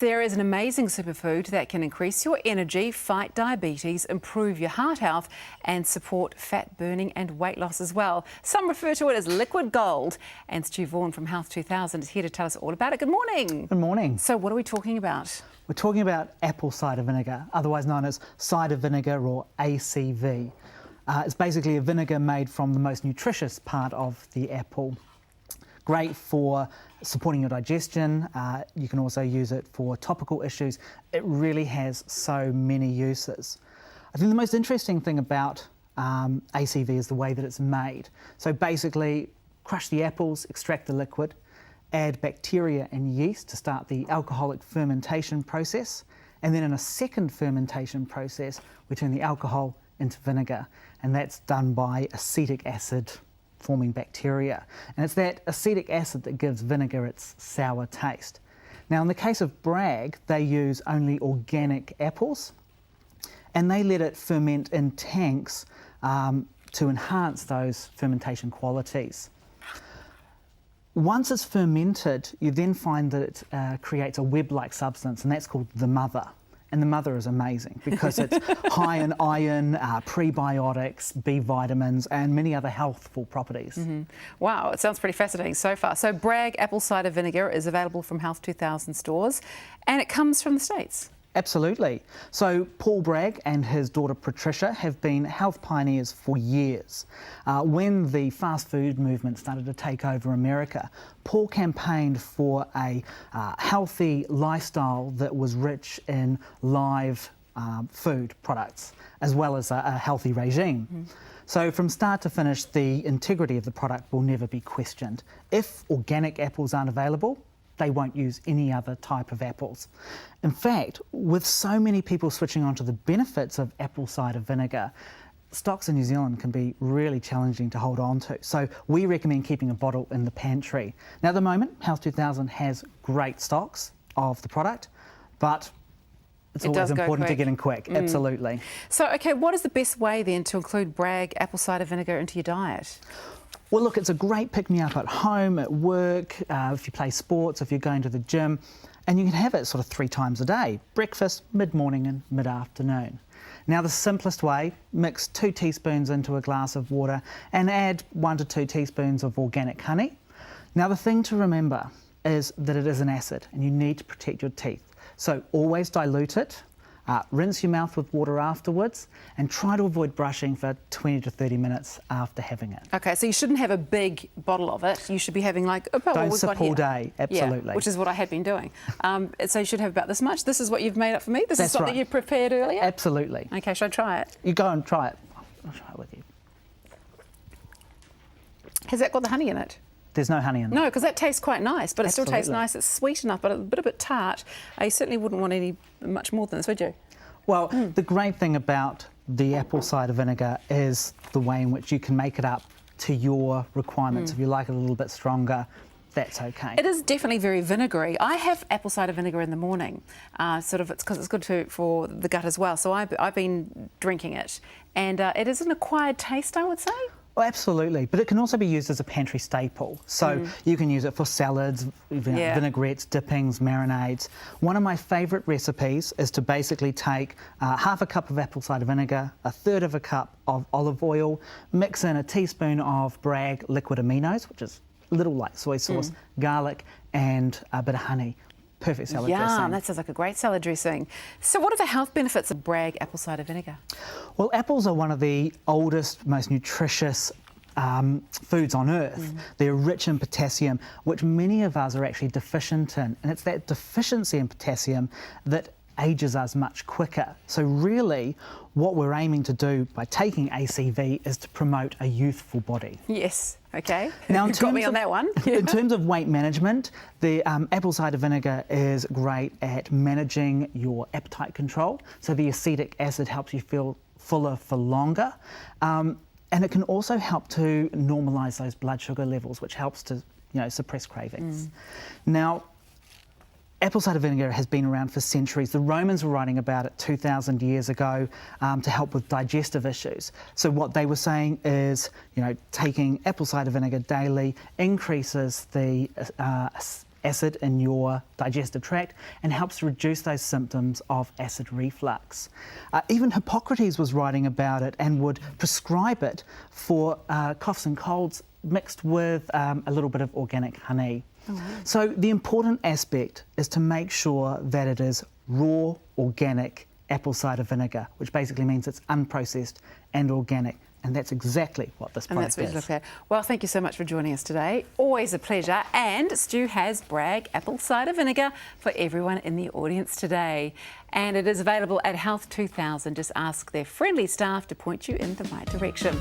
there is an amazing superfood that can increase your energy, fight diabetes, improve your heart health and support fat burning and weight loss as well. Some refer to it as liquid gold. And Stu Vaughan from Health 2000 is here to tell us all about it. Good morning. Good morning. So what are we talking about? We're talking about apple cider vinegar, otherwise known as cider vinegar or ACV. It's basically a vinegar made from the most nutritious part of the apple. Great for supporting your digestion. You can also use it for topical issues. It really has so many uses. I think the most interesting thing about ACV is the way that it's made. So basically, crush the apples, extract the liquid, add bacteria and yeast to start the alcoholic fermentation process, and then in a second fermentation process, we turn the alcohol into vinegar, and that's done by acetic acid forming bacteria. And it's that acetic acid that gives vinegar its sour taste. Now, in the case of Bragg, they use only organic apples, and they let it ferment in tanks to enhance those fermentation qualities. Once it's fermented, you then find that it creates a web-like substance, and that's called the mother. And the mother is amazing because it's high in iron, prebiotics, B vitamins, and many other healthful properties. Mm-hmm. Wow, it sounds pretty fascinating so far. So Bragg Apple Cider Vinegar is available from Health 2000 stores, and it comes from the States. Absolutely. So Paul Bragg and his daughter Patricia have been health pioneers for years. When the fast food movement started to take over America, Paul campaigned for a healthy lifestyle that was rich in live food products, as well as a healthy regime. Mm-hmm. So from start to finish, the integrity of the product will never be questioned. If organic apples aren't available, they won't use any other type of apples. In fact, with so many people switching on to the benefits of apple cider vinegar, stocks in New Zealand can be really challenging to hold on to. So we recommend keeping a bottle in the pantry. Now at the moment, Health 2000 has great stocks of the product, but it's always important to get in quick. Absolutely. So, okay, what is the best way then to include Bragg apple cider vinegar into your diet? Well, look, it's a great pick-me-up at home, at work, if you play sports, if you're going to the gym, and you can have it sort of 3 times a day: breakfast, mid-morning and mid-afternoon. Now, the simplest way, mix 2 teaspoons into a glass of water and add 1 to 2 teaspoons of organic honey. Now, the thing to remember is that it is an acid and you need to protect your teeth. So always dilute it. Rinse your mouth with water afterwards and try to avoid brushing for 20 to 30 minutes after having it. Okay, so you shouldn't have a big bottle of it. You should be having like about Don't what we've sip got all here. day, absolutely. Yeah, which is what I had been doing. So you should have about this much. This is what you've made up for me? This is something you prepared earlier? Absolutely. Okay, should I try it? You go and try it. I'll try it with you. Has that got the honey in it? There's no honey in it. No, because that tastes quite nice, but it still tastes Absolutely. nice. It's sweet enough, but a bit tart. You certainly wouldn't want much more than this, would you? Well, the great thing about the apple cider vinegar is the way in which you can make it up to your requirements. If you like it a little bit stronger, that's okay. It is definitely very vinegary. I have apple cider vinegar in the morning. It's because it's good for the gut as well. So I've been drinking it, and it is an acquired taste, I would say. Oh, absolutely, but it can also be used as a pantry staple. So you can use it for salads, vinaigrettes, dippings, marinades. One of my favourite recipes is to basically take half a cup of apple cider vinegar, 1/3 of a cup of olive oil, mix in a teaspoon of Bragg liquid aminos, which is a little like soy sauce, garlic, and a bit of honey. Perfect salad dressing. Yeah, that sounds like a great salad dressing. So what are the health benefits of Bragg apple cider vinegar? Well, apples are one of the oldest, most nutritious foods on earth. They're rich in potassium, which many of us are actually deficient in. And it's that deficiency in potassium that ages us much quicker. So really, what we're aiming to do by taking ACV is to promote a youthful body. Yes, okay. Now, You've got me on that one. In terms of weight management, the apple cider vinegar is great at managing your appetite control. So the acetic acid helps you feel fuller for longer. And it can also help to normalise those blood sugar levels, which helps to suppress cravings. Now, apple cider vinegar has been around for centuries. The Romans were writing about it 2,000 years ago to help with digestive issues. So what they were saying is, taking apple cider vinegar daily increases the acid in your digestive tract and helps to reduce those symptoms of acid reflux. Even Hippocrates was writing about it and would prescribe it for coughs and colds mixed with a little bit of organic honey. Oh, wow. So the important aspect is to make sure that it is raw, organic apple cider vinegar, which basically means it's unprocessed and organic. And that's exactly what this product is. And that's what you look at. Well, thank you so much for joining us today. Always a pleasure. And Stu has Bragg Apple Cider Vinegar for everyone in the audience today. And it is available at Health 2000. Just ask their friendly staff to point you in the right direction.